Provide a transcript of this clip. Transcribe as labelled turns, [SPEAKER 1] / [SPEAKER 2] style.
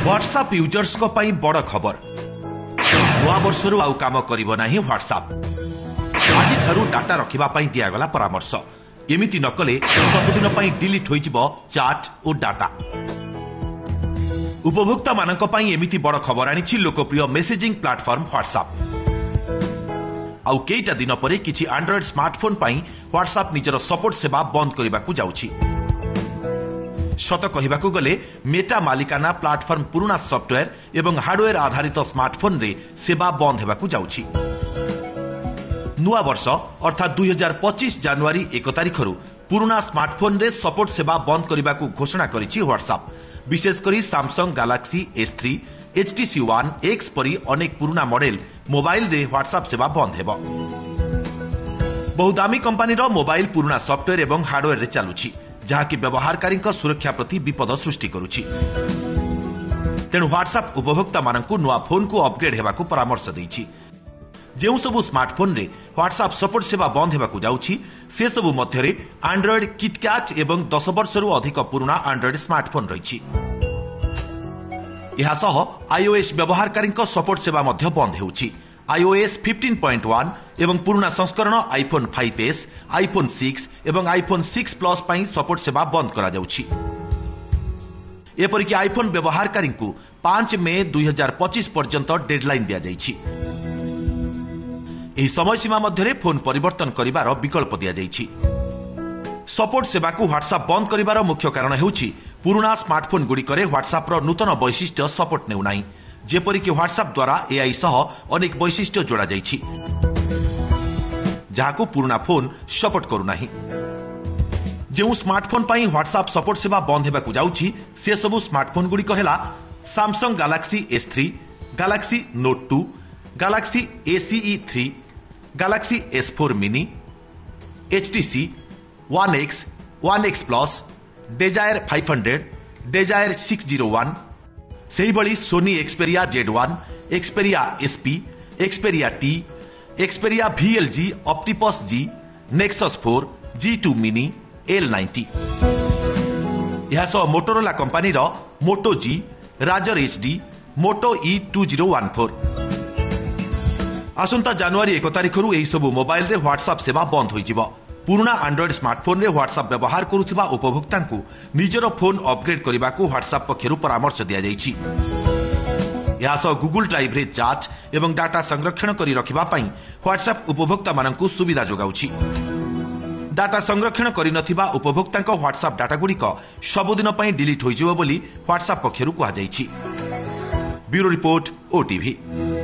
[SPEAKER 1] WhatsApp users को पाई बड़ खबर नवा वर्षरू आउ काम करिबो नाही व्हाट्सएप आज ठारू डाटा रखिबा पाई दियागला परामर्श एमिति नकले सबुदिन पाई डिलीट होइजिबो चैट और डाटा उपभोक्ता मानक पाई एमिति बड़ खबर आनिछि लोकप्रिय मेसेजिंग प्लेटफॉर्म व्हाट्सएप आउ केइटा दिन परे किछि एंड्रॉइड स्मार्टफोन पाई व्हाट्सएप निजर सपोर्ट सेवा बंद करिबाकू जाउछि सत कहबाकू गले मेटा मालिकाना प्लेटफॉर्म पुराना सॉफ्टवेयर एवं हार्डवेयर आधारित स्मार्टफोन रे सेवा बंद हेबाकू जाउछि नुआ वर्ष अर्थात 2025 जनवरी 1 तारिखरु पुराना स्मार्टफोन रे सपोर्ट सेवा बंद करिबाकू घोषणा करिछि व्हाट्सएप विशेषकर Samsung Galaxy S3 HTC One X परी अनेक पुराना मॉडल मोबाइल रे व्हाट्सएप सेवा बंद हेबो बहु दामी कंपनी रो मोबाइल पुराना सॉफ्टवेयर एवं हार्डवेयर रे चालुछि जहाँकि व्यवहारकारी सुरक्षा प्रति विपद सृष्टि करुछि तेणु व्हाट्सएप उपभोक्ता मानकु नुआ फोन को अपग्रेड हेबाकू परामर्श दैछि जेउ सबु स्मार्टफोन रे व्हाट्सएप सपोर्ट सेवा बंद हेबाकू जाउछि से सबु मध्यरे एंड्रॉइड किटकैट एवं 10 वर्षरू अधिक पुराना एंड्रॉइड स्मार्टफोन रहिछि एहा सह iOS व्यवहारकारी सपोर्ट सेवा मध्य बंद हेउछि iOS 15.1 एवं पुराना संस्करण iPhone 5s, iPhone 6 एवं iPhone 6 Plus पाई सपोर्ट सेवा बंद करा जाउछि एपरिक iPhone व्यवहारकारी 5 मई 2025 पर्यंत डेडलाइन दिया जाइछि एही समय सीमा मध्यरे फोन परिवर्तन करिवार विकल्प दिया जाइछि सपोर्ट सेवा को व्हाट्सएप बंद करिवार मुख्य कारण हेउछि पुराना स्मार्टफोन गुड़िकरे व्हाट्सएप रो नूतन वैशिष्ट्य सपोर्ट नेउ नाही जेपरिक व्हाट्सएप द्वारा AI सह अनेक वैशिष्ट्य जोड़ा जाइछि जहाको पुराना फोन सपोर्ट करू नाही जेउ स्मार्टफोन पाई व्हाट्सएप सपोर्ट सेवा बंद हेबाकू जाउछि से सबु स्मार्टफोन गुड़िक हेला Samsung Galaxy S3 Galaxy Note 2 Galaxy ACE 3 Galaxy S4 mini HTC One X One X Plus Desire 500 Desire 601 सेही बड़ी Sony Xperia Z1 Xperia SP Xperia T Xperia VLG ऑप्टिपस G Nexus 4 G2 mini L90 यह सब Motorola company रो मोटो G Roger HD मोटो E2014 आसंता जनवरी 1 तारिखरु एही सब mobile रे WhatsApp सेवा बंद होइजिबो पुराना एंड्रॉइड स्मार्टफोन रे व्हाट्सएप व्यवहार करुथिबा उपभोक्तांकु निजर फोन अपग्रेड करिबाकू व्हाट्सएप पक्षरु परामर्श दिया जाइछि या सह गूगल ड्राइव रे जांच एवं डाटा संरक्षण करी रखिबा पई व्हाट्सएप उपभोक्ता मानकु सुविधा जोगाउछि डाटा संरक्षण करि नथिबा उपभोक्तांक व्हाट्सएप डाटा गुड़िक सबुदिन पई डिलीट होइजिबो बोली व्हाट्सएप पक्षरु कुहा जाइछि ब्यूरो रिपोर्ट OTV।